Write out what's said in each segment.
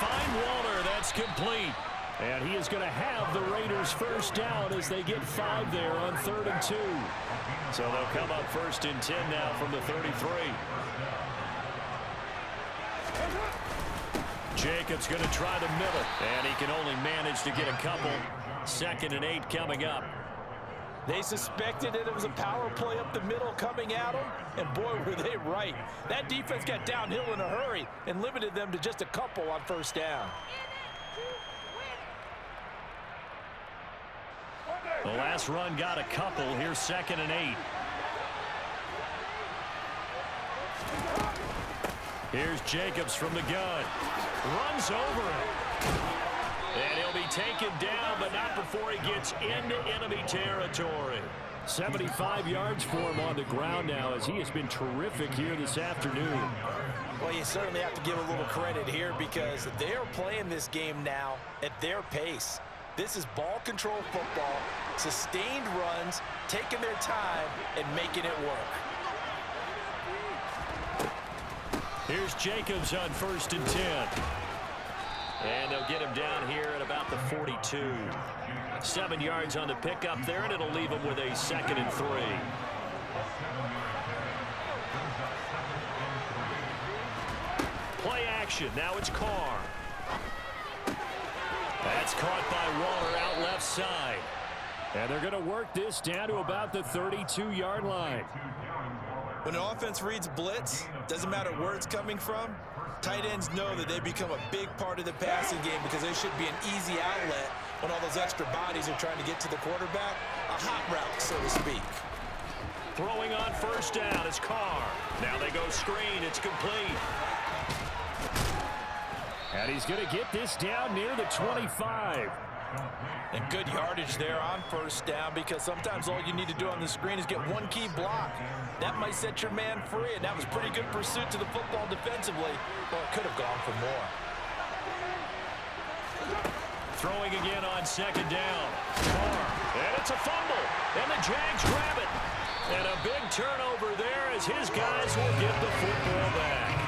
find Waller. That's complete. And he is going to have the Raiders first down as they get 5 there on 3rd and 2. So they'll come up 1st and 10 now from the 33. Jacobs going to try the middle, and he can only manage to get a couple. 2nd and 8 coming up. They suspected that it was a power play up the middle coming at them, and boy, were they right. That defense got downhill in a hurry and limited them to just a couple on 1st down. The last run got a couple. Here's 2nd and 8. Here's Jacobs from the gun. Runs over it. And he'll be taken down, but not before he gets into enemy territory. 75 yards for him on the ground now, as he has been terrific here this afternoon. Well, you certainly have to give a little credit here because they're playing this game now at their pace. This is ball control football, sustained runs, taking their time, and making it work. Here's Jacobs on 1st and 10. And they'll get him down here at about the 42. 7 yards on the pickup there, and it'll leave him with a 2nd and 3. Play action. Now it's Carr. That's caught by Waller out left side. And they're going to work this down to about the 32-yard line. When an offense reads blitz, doesn't matter where it's coming from, tight ends know that they become a big part of the passing game because there should be an easy outlet when all those extra bodies are trying to get to the quarterback. A hot route, so to speak. Throwing on 1st down is Carr. Now they go screen. It's complete. And he's going to get this down near the 25. And good yardage there on 1st down because sometimes all you need to do on the screen is get one key block. That might set your man free, and that was pretty good pursuit to the football defensively. Well, it could have gone for more. Throwing again on 2nd down. Carr. And it's a fumble. And the Jags grab it. And a big turnover there as his guys will get the football back.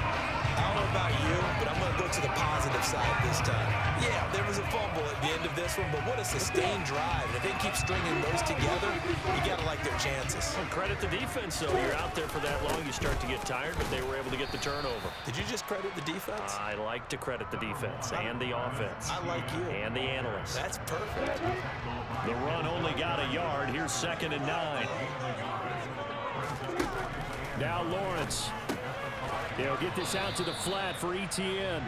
I don't know about you, but I'm going to go to the positive side this time. Yeah, there was a fumble at the end of this one, but what a sustained drive. And if they keep stringing those together, you got to like their chances. Well, credit the defense, though. You're out there for that long, you start to get tired, but they were able to get the turnover. Did you just credit the defense? I like to credit the defense and the offense. I like you. And the analysts. That's perfect. The run only got a yard. Here's 2nd and 9. Now Lawrence. They'll get this out to the flat for Etienne.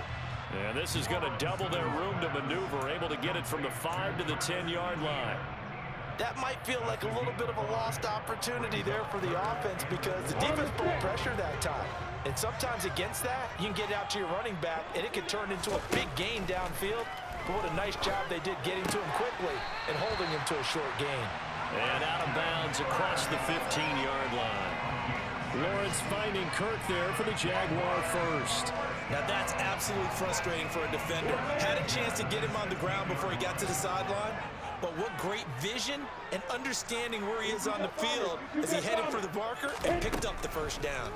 And this is going to double their room to maneuver, able to get it from the 5 to the 10-yard line. That might feel like a little bit of a lost opportunity there for the offense because the defense put pressure that time. And sometimes against that, you can get out to your running back, and it can turn into a big gain downfield. But what a nice job they did getting to him quickly and holding him to a short gain. And out of bounds across the 15-yard line. Lawrence finding Kirk there for the Jaguar first. Now that's absolutely frustrating for a defender. Had a chance to get him on the ground before he got to the sideline, but what great vision and understanding where he is on the field as he headed for the marker and picked up the 1st down.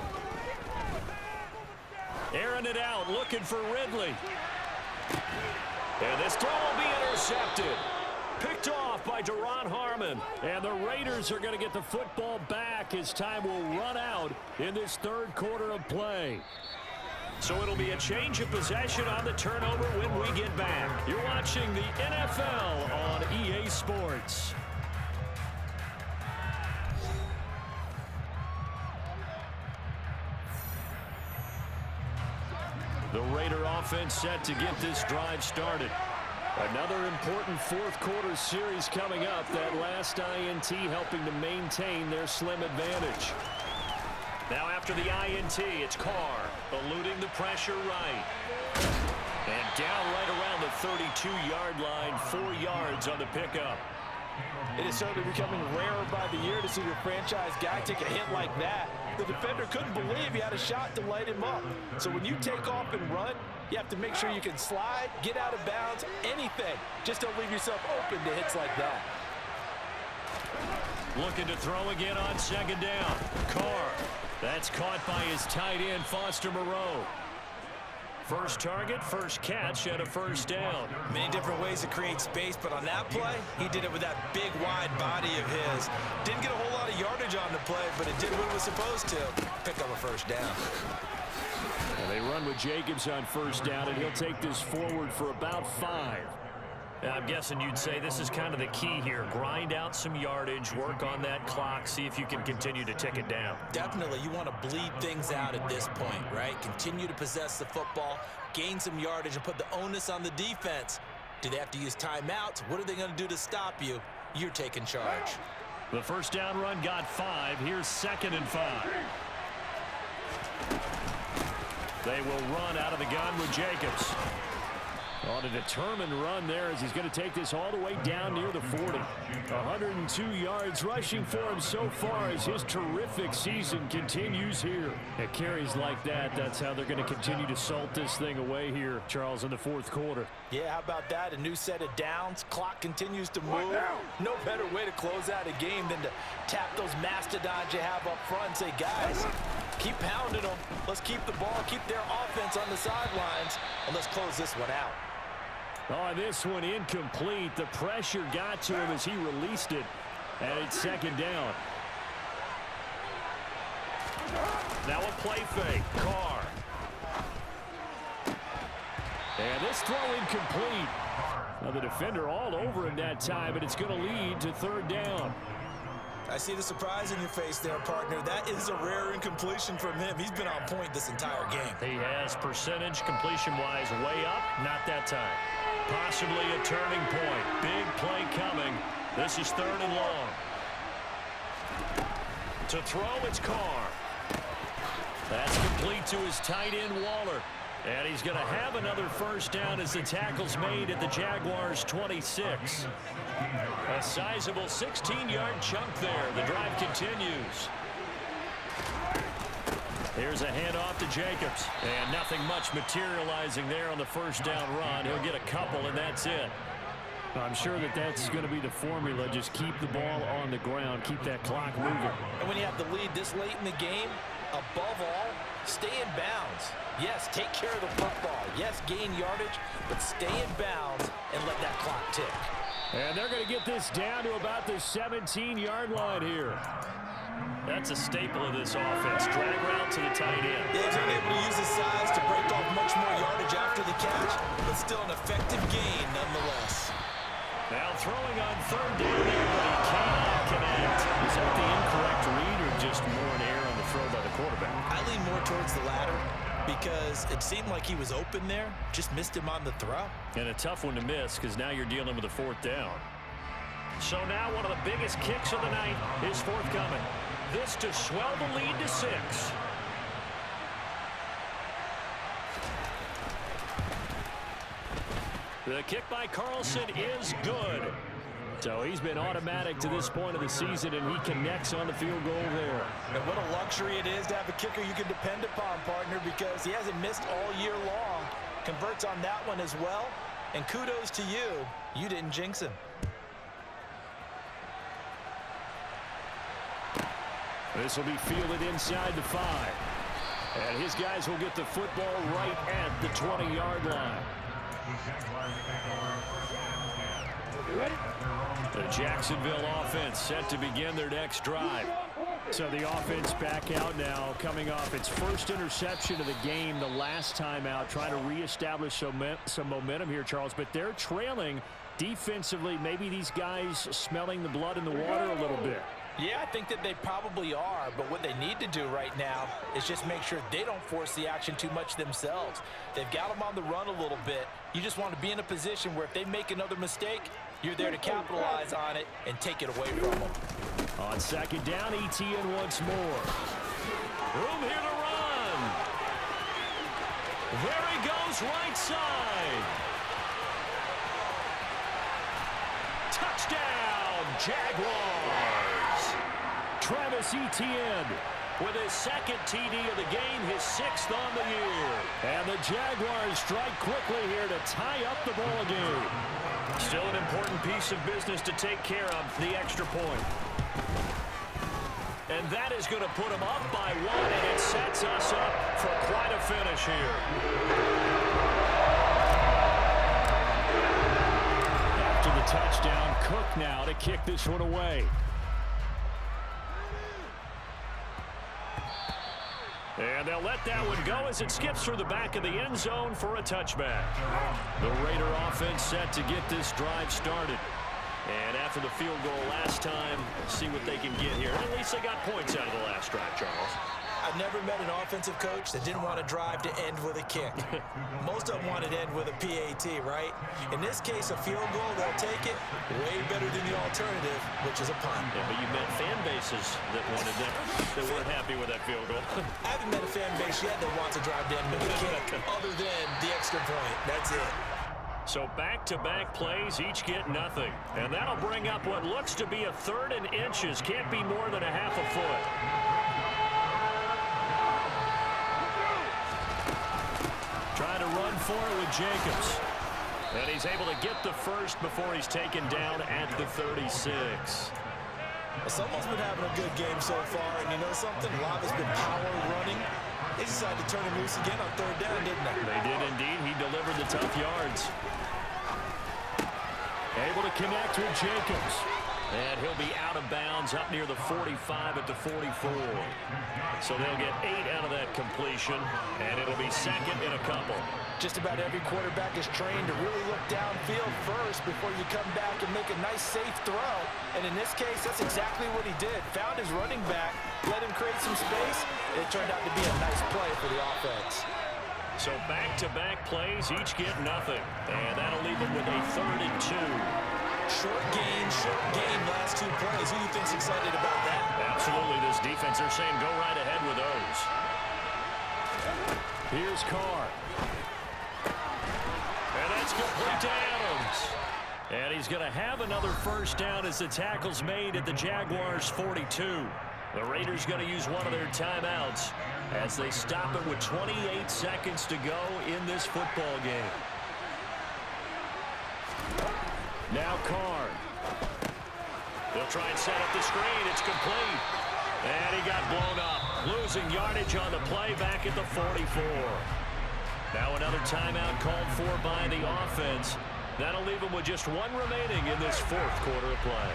Airing it out, looking for Ridley. And this throw will be intercepted. Picked off by Duron Harmon. And the Raiders are going to get the football back as time will run out in this 3rd quarter of play. So it'll be a change of possession on the turnover when we get back. You're watching the NFL on EA Sports. The Raider offense set to get this drive started. Another important 4th quarter series coming up. That last INT helping to maintain their slim advantage. Now after the INT, it's Carr eluding the pressure right. And down right around the 32-yard line, 4 yards on the pickup. It is certainly becoming rarer by the year to see your franchise guy take a hit like that. The defender couldn't believe he had a shot to light him up. So when you take off and run, you have to make sure you can slide, get out of bounds, anything. Just don't leave yourself open to hits like that. Looking to throw again on 2nd down. Carr. That's caught by his tight end, Foster Moreau. First target, first catch, and a first down. Many different ways to create space, but on that play, he did it with that big, wide body of his. Didn't get a whole lot of yardage on the play, but it did what it was supposed to. Pick up a first down. And they run with Jacobs on first down, and he'll take this forward for about 5. I'm guessing you'd say this is kind of the key here. Grind out some yardage, work on that clock, see if you can continue to tick it down. Definitely, you want to bleed things out at this point, right? Continue to possess the football, gain some yardage, and put the onus on the defense. Do they have to use timeouts? What are they going to do to stop you? You're taking charge. The first down run got 5. Here's 2nd and 5. They will run out of the gun with Jacobs. On a determined run there as he's going to take this all the way down near the 40. 102 yards rushing for him so far as his terrific season continues here. At carries like that, that's how they're going to continue to salt this thing away here, Charles, in the 4th quarter. Yeah, how about that? A new set of downs. Clock continues to move. No better way to close out a game than to tap those mastodons you have up front and say, guys, keep pounding them. Let's keep the ball, keep their offense on the sidelines, and let's close this one out. Oh, this one incomplete. The pressure got to him as he released it, and it's 2nd down. Now a play fake. Carr. And this throw incomplete. Now the defender all over him that time, but it's going to lead to 3rd down. I see the surprise in your face there, partner. That is a rare incompletion from him. He's been on point this entire game. He has percentage completion-wise way up. Not that time. Possibly a turning point. Big play coming. This is 3rd and long. To throw, it's Carr. That's complete to his tight end, Waller. And he's going to have another first down as the tackle's made at the Jaguars' 26. A sizable 16-yard chunk there. The drive continues. Here's a handoff to Jacobs. And nothing much materializing there on the first down run. He'll get a couple, and that's it. I'm sure that that's going to be the formula. Just keep the ball on the ground. Keep that clock moving. And when you have the lead this late in the game, above all, stay in bounds. Yes, take care of the football. Yes, gain yardage, but stay in bounds and let that clock tick. And they're going to get this down to about the 17-yard line here. That's a staple of this offense. Drag route to the tight end. Yeah, he's unable to use his size to break off much more yardage after the catch, but still an effective gain nonetheless. Now throwing on 3rd down there, but he cannot connect. Is that the incorrect read or just more an error on the throw by the quarterback? I lean more towards the latter because it seemed like he was open there, just missed him on the throw. And a tough one to miss because now you're dealing with a 4th down. So now one of the biggest kicks of the night is forthcoming. This to swell the lead to 6. The kick by Carlson is good. So he's been automatic to this point of the season, and he connects on the field goal there. And what a luxury it is to have a kicker you can depend upon, partner, because he hasn't missed all year long. Converts on that one as well. And kudos to you. You didn't jinx him. This will be fielded inside the 5. And his guys will get the football right at the 20-yard line. The Jacksonville offense set to begin their next drive. So the offense back out now, coming off its first interception of the game the last time out, trying to reestablish some momentum here, Charles. But they're trailing defensively. Maybe these guys smelling the blood in the water a little bit. Yeah, I think that they probably are, but what they need to do right now is just make sure they don't force the action too much themselves. They've got them on the run a little bit. You just want to be in a position where if they make another mistake, you're there to capitalize on it and take it away from them. On 2nd down, ETN once more. Room here to run. There he goes, right side. Touchdown, Jaguars. Travis Etienne with his 2nd TD of the game, his 6th on the year. And the Jaguars strike quickly here to tie up the ball game. Still an important piece of business to take care of, the extra point. And that is going to put them up by 1, and it sets us up for quite a finish here. touchdown. Cook now to kick this one away. And they'll let that one go as it skips through the back of the end zone for a touchback. The Raider offense set to get this drive started. And after the field goal last time, see what they can get here. At least they got points out of the last drive, Charles. I've never met an offensive coach that didn't want to drive to end with a kick. Most of them want it to end with a PAT, right? In this case, a field goal, they'll take it way better than the alternative, which is a punt. Yeah, but you met fan bases that wanted that, that weren't happy with that field goal. I haven't met a fan base yet that wants to drive to end with a kick, other than the extra point. That's it. So back-to-back plays, each get nothing. And that'll bring up what looks to be a 3rd and inches. Can't be more than a half a foot. Trying to run for it with Jacobs. And he's able to get the first before he's taken down at the 36. Someone's been having a good game so far, and you know something? A lot has been power running. They decided to turn him loose again on 3rd down, didn't they? They did indeed. He delivered the tough yards. Able to connect with Jacobs. And he'll be out of bounds up near the 45 at the 44. So they'll get 8 out of that completion, and it'll be 2nd and a couple. Just about every quarterback is trained to really look downfield first before you come back and make a nice, safe throw. And in this case, that's exactly what he did. Found his running back, let him create some space. It turned out to be a nice play for the offense. So back-to-back plays, each get nothing. And that'll leave them with a 3rd and 2. Short gain, last 2 plays. Who do you think's excited about that? Absolutely. This defense, they're saying go right ahead with those. Here's Carr. And that's complete to Adams. And he's going to have another first down as the tackle's made at the Jaguars' 42. The Raiders going to use one of their timeouts as they stop it with 28 seconds to go in this football game. Now Carr. They'll try and set up the screen. It's complete. And he got blown up. Losing yardage on the play back at the 44. Now another timeout called for by the offense. That'll leave them with just 1 remaining in this 4th quarter of play.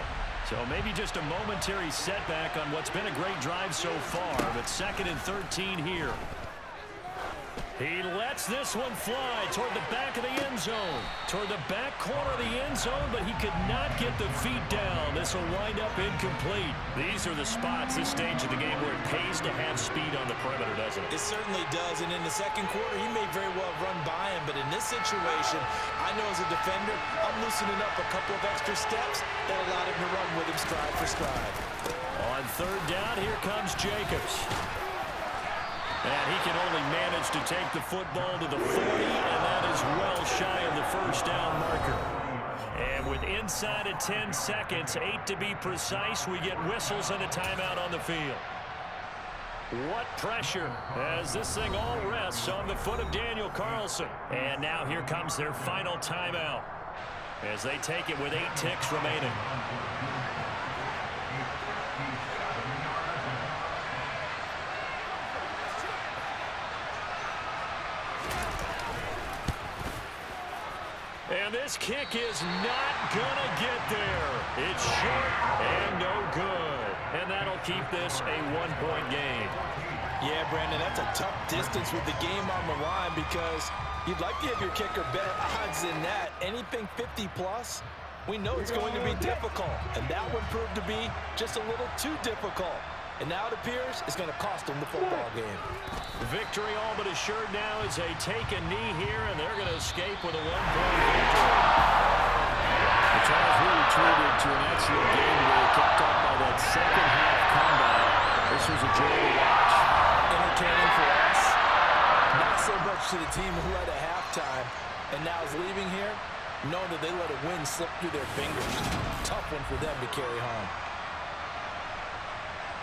So maybe just a momentary setback on what's been a great drive so far, but 2nd and 13 here. He lets this one fly toward the back of the end zone. Toward the back corner of the end zone, but he could not get the feet down. This will wind up incomplete. These are the spots, this stage of the game, where it pays to have speed on the perimeter, doesn't it? It certainly does, and in the 2nd quarter, he may very well run by him, but in this situation, I know as a defender, I'm loosening up a couple of extra steps that allowed him to run with him stride for stride. On 3rd down, here comes Jacobs. And he can only manage to take the football to the 40, and that is well shy of the first down marker. And with inside of 10 seconds, 8 to be precise, we get whistles and a timeout on the field. What pressure as this thing all rests on the foot of Daniel Carlson. And now here comes their final timeout as they take it with 8 ticks remaining. And this kick is not going to get there. It's short and no good. And that'll keep this a 1-point game. Yeah, Brandon, that's a tough distance with the game on the line because you'd like to have your kicker better odds than that. Anything 50-plus, we know it's going to be difficult. And that one proved to be just a little too difficult. And now it appears it's going to cost them the football game. Victory all but assured now as they take a knee here, and they're going to escape with a 1-point victory. The Chargers really treated to an excellent game today, kept up by that second-half comeback. This was a joy to watch. Entertaining for us. Not so much to the team who had a halftime and now is leaving here, knowing that they let a win slip through their fingers. Tough one for them to carry home.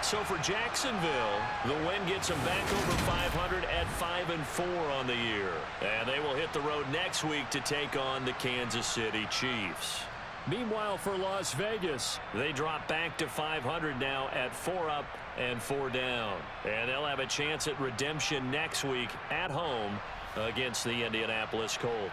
So for Jacksonville, the win gets them back over 500 at 5-4 on the year. And they will hit the road next week to take on the Kansas City Chiefs. Meanwhile, for Las Vegas, they drop back to 500 now at 4 up and 4 down. And they'll have a chance at redemption next week at home against the Indianapolis Colts.